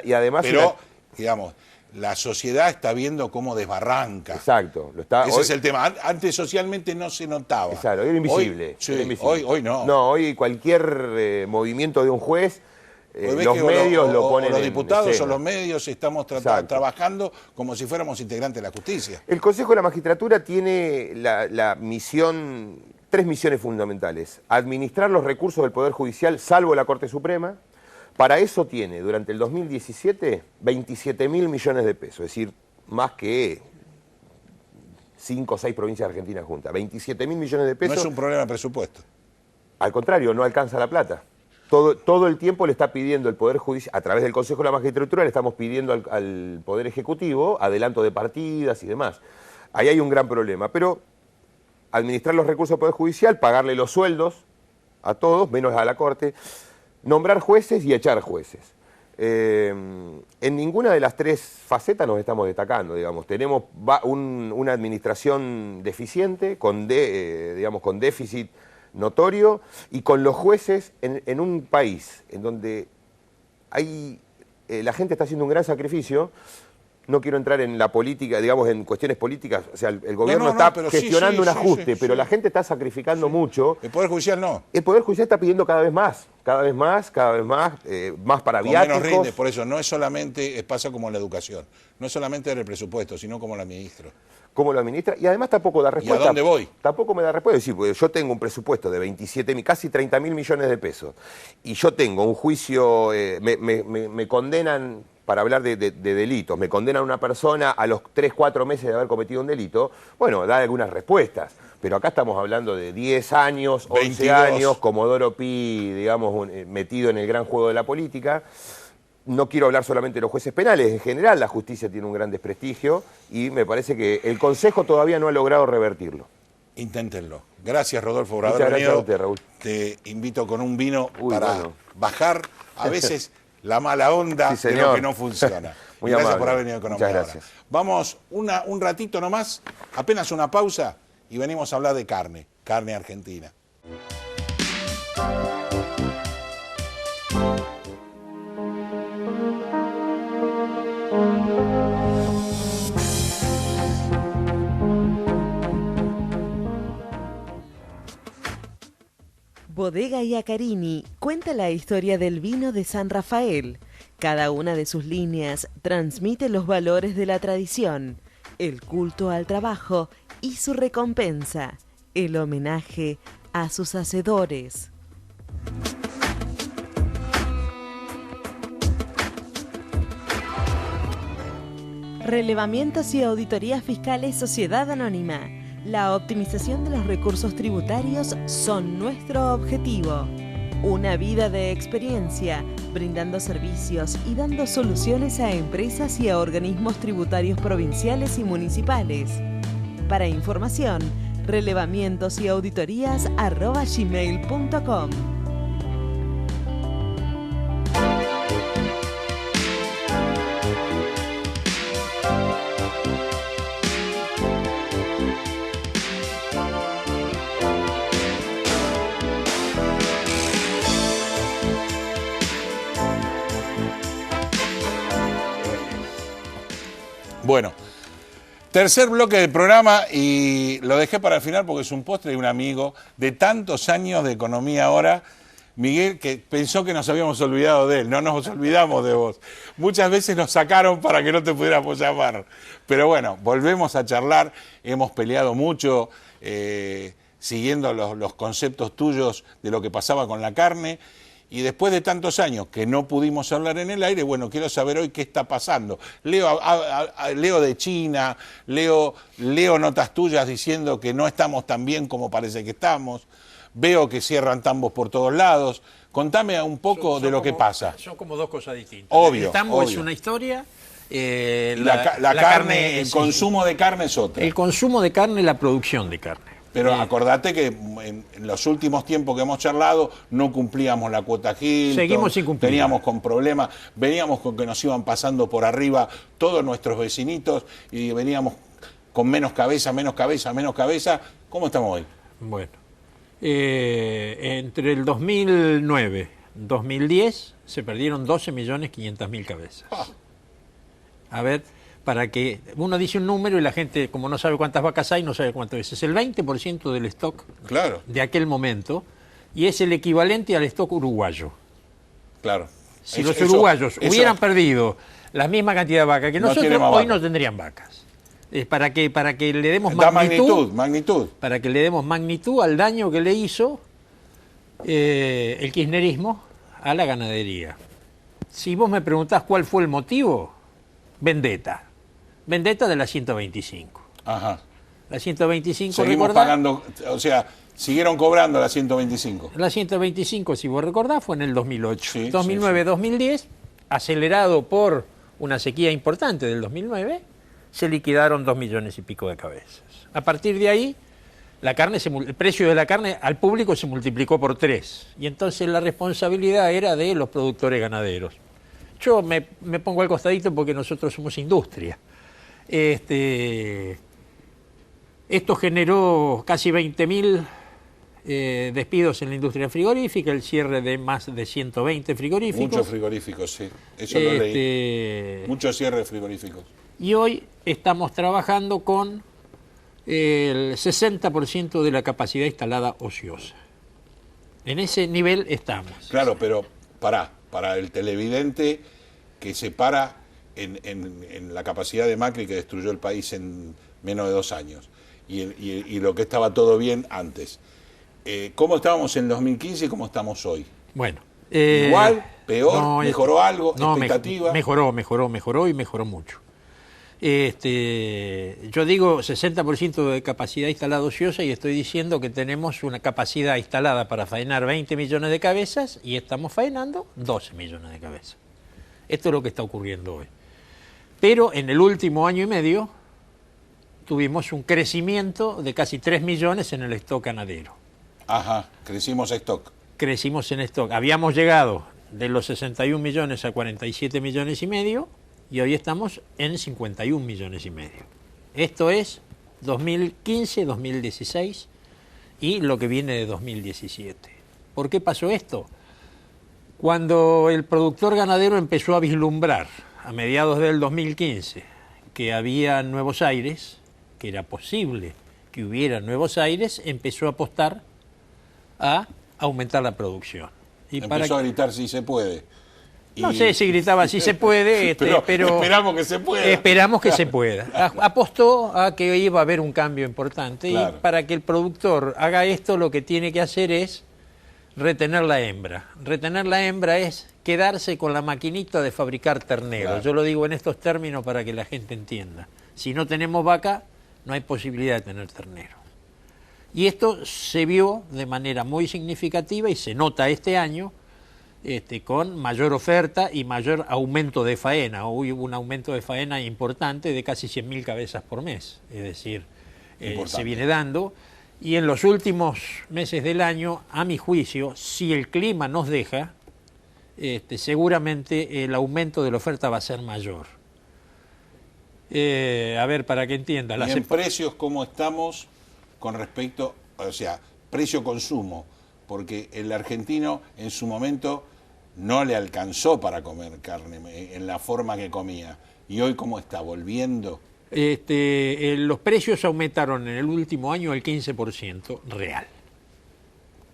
digamos, la sociedad está viendo cómo desbarranca. Exacto. Ese es el tema. Antes socialmente no se notaba. Claro, era invisible. Hoy no. No, hoy cualquier movimiento de un juez, los medios lo ponen los diputados o los medios estamos trabajando como si fuéramos integrantes de la justicia. El Consejo de la Magistratura tiene la misión tres misiones fundamentales. Administrar los recursos del Poder Judicial, salvo la Corte Suprema. Para eso tiene, durante el 2017, 27.000 millones de pesos, es decir, más que 5 o 6 provincias de Argentina juntas. 27.000 millones de pesos. No es un problema de presupuesto. Al contrario, no alcanza la plata. Todo el tiempo le está pidiendo el Poder Judicial, a través del Consejo de la Magistratura, le estamos pidiendo al Poder Ejecutivo adelanto de partidas y demás. Ahí hay un gran problema, pero administrar los recursos del Poder Judicial, pagarle los sueldos a todos, menos a la Corte, nombrar jueces y echar jueces. En ninguna de las tres facetas nos estamos destacando, digamos. Tenemos una administración deficiente, con déficit notorio, y con los jueces en un país en donde la gente está haciendo un gran sacrificio. No quiero entrar en la política, digamos, en cuestiones políticas. O sea, el gobierno está gestionando un ajuste, pero la gente está sacrificando mucho. El Poder Judicial no. El Poder Judicial está pidiendo cada vez más, más para viáticos. Menos rinde, por eso no es solamente, pasa como en la educación, no es solamente el presupuesto, sino como lo administro. Cómo lo administra, y además tampoco da respuesta. ¿Y a dónde voy? Tampoco me da respuesta. Es decir, porque yo tengo un presupuesto de 27.000, casi 30.000 millones de pesos, y yo tengo un juicio, me condenan, para hablar de delitos, me condenan a una persona a los 3, 4 meses de haber cometido un delito, bueno, da algunas respuestas. Pero acá estamos hablando de 10 años, 11 22 años, Comodoro Pi, digamos, metido en el gran juego de la política. No quiero hablar solamente de los jueces penales, en general la justicia tiene un gran desprestigio y me parece que el Consejo todavía no ha logrado revertirlo. Inténtenlo. Gracias, Rodolfo, por haber Muchas gracias venido. a usted, Raúl. Te invito con un vino para bajar a veces la mala onda Sí, de señor. lo que no funciona. Muy Gracias amable. por haber venido con Muchas nosotros. gracias. Vamos un ratito nomás, apenas una pausa y venimos a hablar de carne argentina. Bodega Iacarini cuenta la historia del vino de San Rafael. Cada una de sus líneas transmite los valores de la tradición, el culto al trabajo y su recompensa, el homenaje a sus hacedores. Relevamientos y auditorías fiscales Sociedad Anónima. La optimización de los recursos tributarios son nuestro objetivo. Una vida de experiencia, brindando servicios y dando soluciones a empresas y a organismos tributarios provinciales y municipales. Para información, relevamientosauditorías@gmail.com. Bueno, tercer bloque del programa y lo dejé para el final porque es un postre de un amigo de tantos años de economía ahora, Miguel, que pensó que nos habíamos olvidado de él. No nos olvidamos de vos. Muchas veces nos sacaron para que no te pudiéramos llamar. Pero bueno, volvemos a charlar. Hemos peleado mucho siguiendo los conceptos tuyos de lo que pasaba con la carne. Y después de tantos años que no pudimos hablar en el aire, bueno, quiero saber hoy qué está pasando. Leo de China, leo notas tuyas diciendo que no estamos tan bien como parece que estamos. Veo que cierran tambos por todos lados. Contame un poco de lo que pasa. Son como dos cosas distintas. Obvio, El tambo obvio. es una historia. La carne, el consumo de carne es otra. El consumo de carne y la producción de carne. Pero acordate que en los últimos tiempos que hemos charlado no cumplíamos la cuota Hilton. Seguimos sin cumplir. Veníamos con problemas, veníamos con que nos iban pasando por arriba todos nuestros vecinitos y veníamos con menos cabeza. ¿Cómo estamos hoy? Bueno, entre el 2009 y 2010 se perdieron 12.500.000 cabezas. A ver, para que uno dice un número y la gente, como no sabe cuántas vacas hay, no sabe cuántas veces. El 20% del stock Claro, de aquel momento y es el equivalente al stock uruguayo. claro. Si los uruguayos hubieran perdido la misma cantidad de vacas que No nosotros, tiene más hoy vacas. no tendrían vacas. para que le demos Da magnitud, magnitud. para que le demos magnitud al daño que le hizo el kirchnerismo a la ganadería. Si vos me preguntás cuál fue el motivo, vendetta de la 125. Ajá. La 125, Seguimos recordá, pagando, o sea, siguieron cobrando la 125. la 125, si vos recordás, fue en el 2008. Sí, 2009-2010, acelerado por una sequía importante del 2009, se liquidaron 2 millones y pico de cabezas. A partir de ahí, el precio de la carne al público se multiplicó por 3. Y entonces la responsabilidad era de los productores ganaderos. Yo me pongo al costadito porque nosotros somos industria. Esto generó casi 20.000 despidos en la industria frigorífica, el cierre de más de 120 frigoríficos. Muchos frigoríficos, sí. Eso lo leí. Muchos cierres frigoríficos. Y hoy estamos trabajando con el 60% de la capacidad instalada ociosa. En ese nivel estamos. Claro, pero para el televidente que se para en la capacidad de Macri, que destruyó el país en menos de 2 años, y lo que estaba todo bien antes. ¿Cómo estábamos en 2015 y cómo estamos hoy? Bueno. ¿Igual? ¿Peor? No, ¿Mejoró algo? No, ¿Expectativa? Mejoró y mejoró mucho. Yo digo 60% de capacidad instalada ociosa y estoy diciendo que tenemos una capacidad instalada para faenar 20 millones de cabezas y estamos faenando 12 millones de cabezas. Esto es lo que está ocurriendo hoy. Pero en el último año y medio tuvimos un crecimiento de casi 3 millones en el stock ganadero. Ajá, crecimos stock. Crecimos en stock. Habíamos llegado de los 61 millones a 47 millones y medio y hoy estamos en 51 millones y medio. Esto es 2015, 2016 y lo que viene de 2017. ¿Por qué pasó esto? Cuando el productor ganadero empezó a vislumbrar a mediados del 2015 que había nuevos aires, que era posible que hubiera nuevos aires, empezó a apostar a aumentar la producción. Y empezó a gritar si se puede. No sé si gritaba si se puede, pero esperamos que se pueda. Esperamos que se pueda. Apostó a que iba a haber un cambio importante, claro. Y para que el productor haga esto, lo que tiene que hacer es retener la hembra. Retener la hembra es quedarse con la maquinita de fabricar terneros. Claro. Yo lo digo en estos términos para que la gente entienda. Si no tenemos vaca, no hay posibilidad de tener ternero. Y esto se vio de manera muy significativa y se nota este año con mayor oferta y mayor aumento de faena. Hubo un aumento de faena importante de casi 100.000 cabezas por mes. Es decir, se viene dando. Y en los últimos meses del año, a mi juicio, si el clima nos deja, seguramente el aumento de la oferta va a ser mayor. A ver, para que entienda. ¿Y en precios cómo estamos con respecto, o sea, precio-consumo? Porque el argentino en su momento no le alcanzó para comer carne en la forma que comía. ¿Y hoy cómo está? ¿Volviendo? Los precios aumentaron en el último año el 15% real.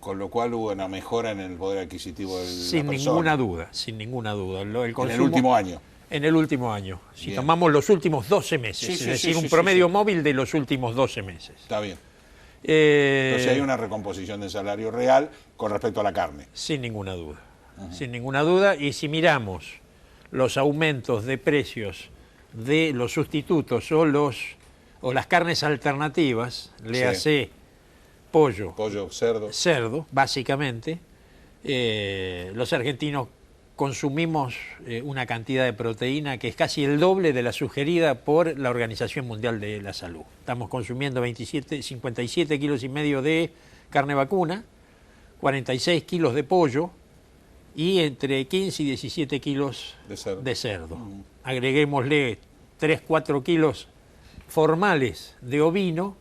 Con lo cual hubo una mejora en el poder adquisitivo de la persona. Sin ninguna duda. El consumo, en el último año. En el último año. Si bien tomamos los últimos 12 meses, es decir, un promedio móvil de los últimos 12 meses. Está bien. Entonces hay una recomposición del salario real con respecto a la carne. Sin ninguna duda. Sin ninguna duda. Y si miramos los aumentos de precios de los sustitutos o las carnes alternativas, léase pollo, cerdo, básicamente, los argentinos consumimos una cantidad de proteína que es casi el doble de la sugerida por la Organización Mundial de la Salud. Estamos consumiendo 57 kilos y medio de carne vacuna, 46 kilos de pollo y entre 15 y 17 kilos de cerdo. Agreguémosle 3-4 kilos formales de ovino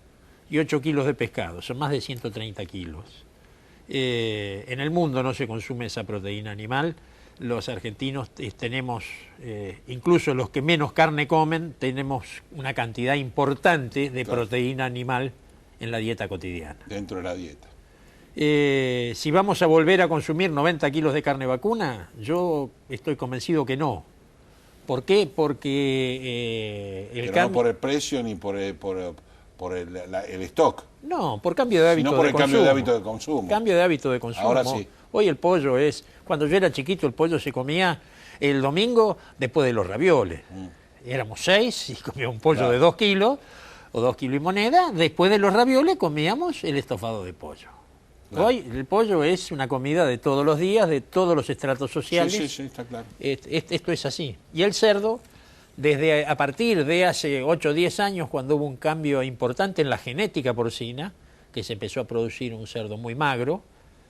y 8 kilos de pescado, son más de 130 kilos. En el mundo no se consume esa proteína animal. Los argentinos tenemos, incluso los que menos carne comen, tenemos una cantidad importante de proteína animal en la dieta cotidiana. Dentro de la dieta. Si vamos a volver a consumir 90 kilos de carne vacuna, yo estoy convencido que no. ¿Por qué? Porque el Pero cambio... no por el precio ni por el stock. No, por cambio de hábito Sino por de el consumo. cambio de hábito de consumo. Cambio de hábito de consumo. Ahora sí. Hoy el pollo es... Cuando yo era chiquito, el pollo se comía el domingo después de los ravioles. Éramos 6 y comíamos un pollo de 2 kilos, o 2 kilos y moneda. Después de los ravioles comíamos el estofado de pollo. Claro. Hoy el pollo es una comida de todos los días, de todos los estratos sociales. Sí, está claro. Esto es así. Y el cerdo, a partir de hace 8 o 10 años, cuando hubo un cambio importante en la genética porcina, que se empezó a producir un cerdo muy magro,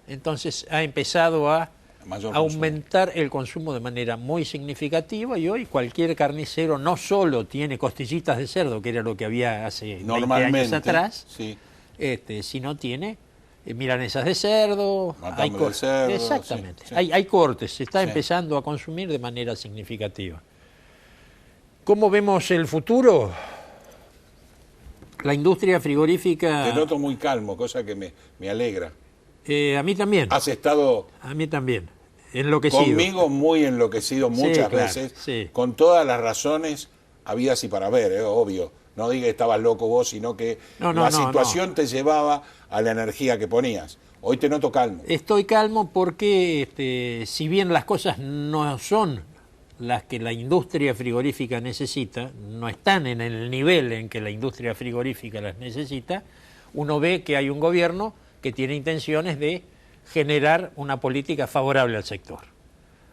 entonces ha empezado a aumentar el consumo de manera muy significativa, y hoy cualquier carnicero no solo tiene costillitas de cerdo, que era lo que había hace 20 años atrás, sino tiene milanesas de cerdo, del cerdo, exactamente, sí. Hay cortes, se está empezando a consumir de manera significativa. ¿Cómo vemos el futuro? La industria frigorífica... Te noto muy calmo, cosa que me alegra. A mí también. Has estado... A mí también, enloquecido. Conmigo muy enloquecido muchas veces, con todas las razones habidas y para ver, obvio. No diga que estabas loco vos, sino que la situación te llevaba a la energía que ponías. Hoy te noto calmo. Estoy calmo porque, si bien las cosas no son las que la industria frigorífica necesita, no están en el nivel en que la industria frigorífica las necesita, uno ve que hay un gobierno que tiene intenciones de generar una política favorable al sector.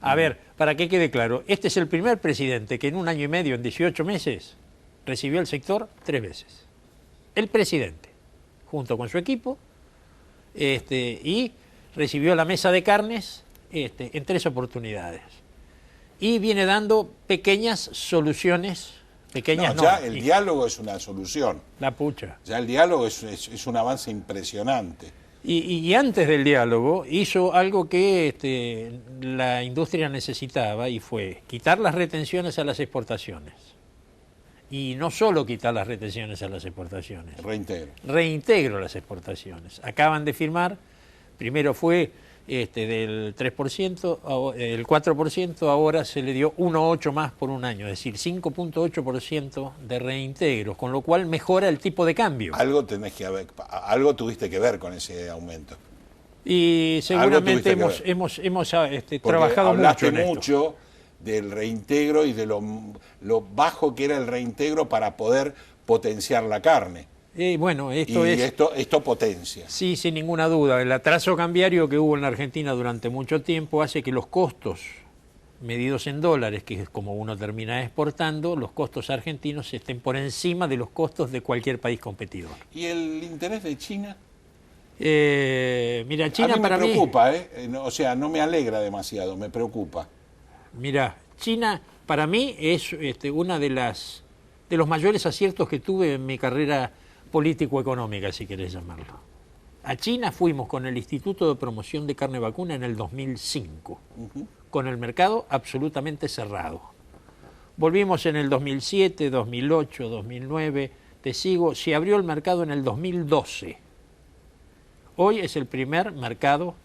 A ver, para que quede claro, este es el primer presidente que en 1 año y medio, en 18 meses, recibió el sector 3 veces. El presidente, junto con su equipo, y recibió la mesa de carnes en 3 oportunidades. Y viene dando pequeñas soluciones, pequeñas ya el diálogo es una solución. La pucha. Ya el diálogo es un avance impresionante. Y antes del diálogo hizo algo que la industria necesitaba, y fue quitar las retenciones a las exportaciones. Y no solo quitar las retenciones a las exportaciones. Reintegro las exportaciones. Acaban de firmar, primero fue del 3%, el 4%, ahora se le dio 1,8 más por un año, es decir, 5,8% de reintegro, con lo cual mejora el tipo de cambio. Algo tuviste que ver con ese aumento. Y seguramente hemos trabajado mucho en mucho del reintegro y de lo bajo que era el reintegro para poder potenciar la carne. Bueno, esto potencia. Sí, sin ninguna duda. El atraso cambiario que hubo en la Argentina durante mucho tiempo hace que los costos medidos en dólares, que es como uno termina exportando, los costos argentinos estén por encima de los costos de cualquier país competidor. ¿Y el interés de China? Mira, China a mí para me preocupa, o sea, no me alegra demasiado, me preocupa. Mira, China para mí es una de los mayores aciertos que tuve en mi carrera político-económica, si querés llamarlo. A China fuimos con el Instituto de Promoción de Carne Vacuna en el 2005, con el mercado absolutamente cerrado. Volvimos en el 2007, 2008, 2009, se abrió el mercado en el 2012. Hoy es el primer mercado,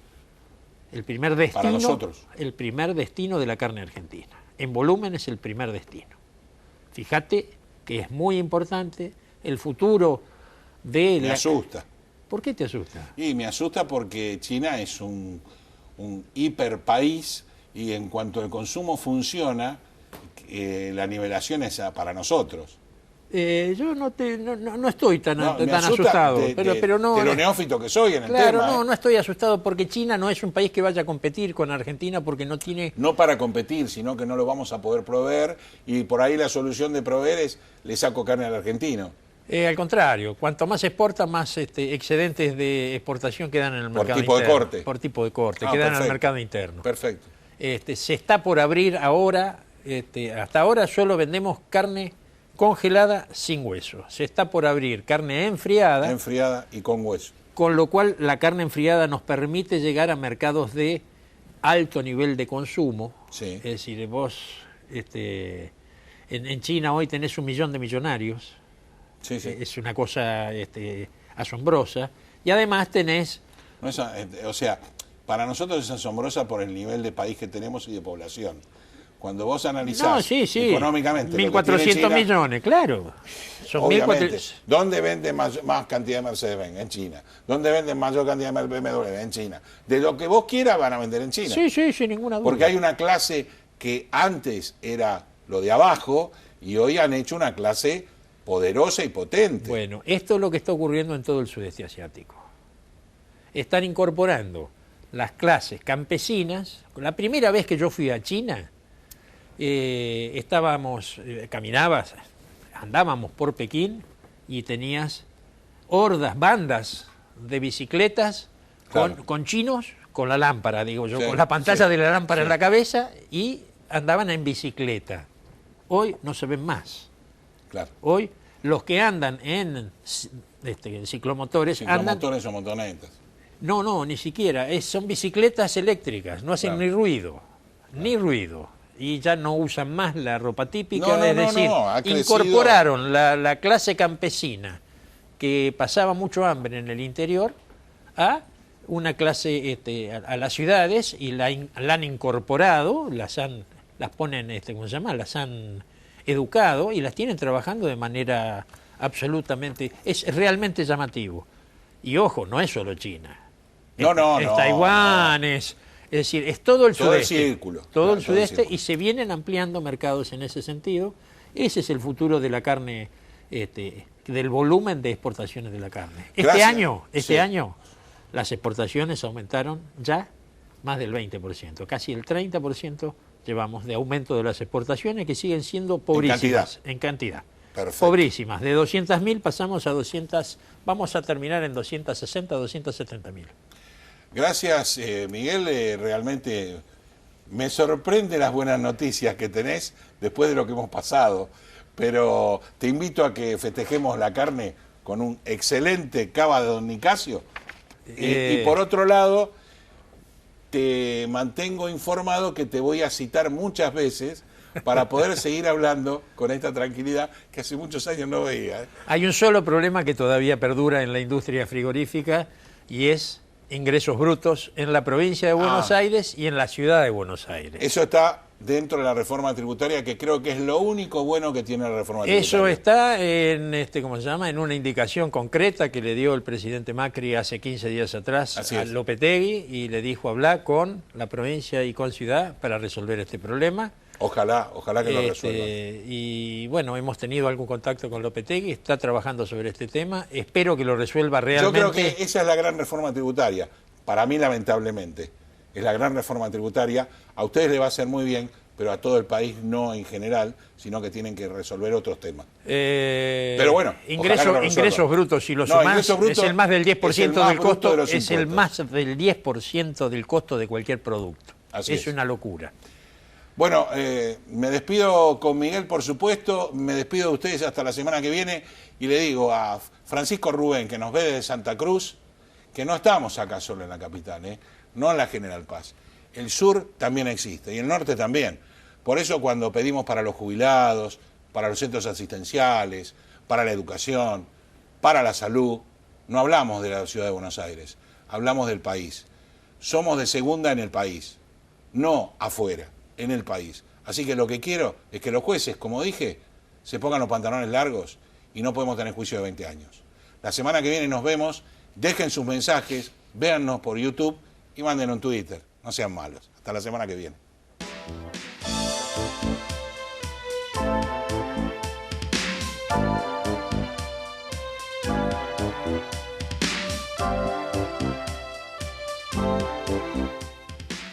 el primer destino, para nosotros, el primer destino de la carne argentina. En volumen es el primer destino. Fíjate que es muy importante el futuro de Me asusta. ¿Por qué te asusta? Y me asusta porque China es un hiperpaís, y en cuanto el consumo funciona, la nivelación es para nosotros. Yo no estoy tan asustado, pero no. De lo neófito que soy en el tema. Claro, no estoy asustado porque China no es un país que vaya a competir con Argentina, porque no tiene... No para competir, sino que no lo vamos a poder proveer, y por ahí la solución de proveer es le saco carne al argentino. Al contrario, cuanto más exporta, más excedentes de exportación quedan en el mercado interno. Por tipo de corte. Por tipo de corte, quedan en el mercado interno. Perfecto. Se está por abrir ahora, hasta ahora solo vendemos carne congelada sin hueso. Se está por abrir carne enfriada. Enfriada y con hueso. Con lo cual la carne enfriada nos permite llegar a mercados de alto nivel de consumo. Sí. Es decir, vos en China hoy tenés 1 millón de millonarios. Sí. Es una cosa asombrosa. Y además tenés... o sea, para nosotros es asombrosa por el nivel de país que tenemos y de población. cuando vos analizás No, sí. económicamente 1.400 millones, claro. Son obviamente, 1.400. ¿dónde vende más cantidad de Mercedes-Benz? En China. ¿Dónde venden mayor cantidad de BMW? En China. De lo que vos quieras van a vender en China. Sí, sin ninguna duda. Porque hay una clase que antes era lo de abajo y hoy han hecho una clase poderosa y potente. Bueno, esto es lo que está ocurriendo en todo el sudeste asiático. Están incorporando las clases campesinas. La primera vez que yo fui a China, andábamos por Pekín y tenías bandas de bicicletas Claro. con chinos, con la lámpara, digo yo, Sí, con la pantalla sí, de la lámpara sí. en la cabeza, y andaban en bicicleta. Hoy no se ven más. Claro. Hoy los que andan en ciclomotores andan... Ciclomotores o motonetas. No, ni siquiera. Son bicicletas eléctricas, no hacen Claro. ni ruido. Y ya no usan más la ropa típica, No, es decir, ha crecido. incorporaron la clase campesina que pasaba mucho hambre en el interior a una clase a las ciudades y la han incorporado, las ponen, ¿cómo se llama? Las han educado y las tienen trabajando de manera absolutamente, es realmente llamativo. Y ojo, no es solo China. Es Taiwán, es decir, es todo el Todo el sudeste. círculo. Todo Claro, el sudeste, círculo. y se vienen ampliando mercados en ese sentido. Ese es el futuro de la carne, del volumen de exportaciones de la carne. Gracias. Este año las exportaciones aumentaron ya más del 20%, casi el 30% llevamos de aumento de las exportaciones, que siguen siendo pobrísimas en cantidad. Perfecto. Pobrísimas. De 200.000 pasamos a 200, vamos a terminar en 260, 270.000. Gracias, Miguel. Realmente me sorprende las buenas noticias que tenés después de lo que hemos pasado. Pero te invito a que festejemos la carne con un excelente cava de Don Nicasio. Y por otro lado, te mantengo informado que te voy a citar muchas veces para poder seguir hablando con esta tranquilidad que hace muchos años no veía. Hay un solo problema que todavía perdura en la industria frigorífica, y es ingresos brutos en la provincia de Buenos Aires y en la ciudad de Buenos Aires. Eso está dentro de la reforma tributaria, que creo que es lo único bueno que tiene la reforma tributaria. Eso está en, ¿cómo se llama?, en una indicación concreta que le dio el presidente Macri hace 15 días atrás a Lopetegui, y le dijo hablar con la provincia y con ciudad para resolver este problema. Ojalá que lo resuelvan. Y bueno, hemos tenido algún contacto con Lopetegui, está trabajando sobre este tema, espero que lo resuelva realmente. Yo creo que esa es la gran reforma tributaria, para mí lamentablemente, es la gran reforma tributaria. A ustedes les va a hacer muy bien, pero a todo el país no en general, sino que tienen que resolver otros temas. Pero bueno, ingresos brutos, y lo sumás, es el más del 10% del costo, es el más del 10% del costo de cualquier producto. Es una locura. Bueno, me despido con Miguel, por supuesto, me despido de ustedes hasta la semana que viene, y le digo a Francisco Rubén, que nos ve desde Santa Cruz, que no estamos acá solo en la capital, no en la General Paz. El sur también existe, y el norte también. Por eso cuando pedimos para los jubilados, para los centros asistenciales, para la educación, para la salud, no hablamos de la ciudad de Buenos Aires, hablamos del país. Somos de segunda en el país, no afuera, en el país. Así que lo que quiero es que los jueces, como dije, se pongan los pantalones largos, y no podemos tener juicio de 20 años. La semana que viene nos vemos, dejen sus mensajes, véannos por YouTube y manden un Twitter. No sean malos. Hasta la semana que viene.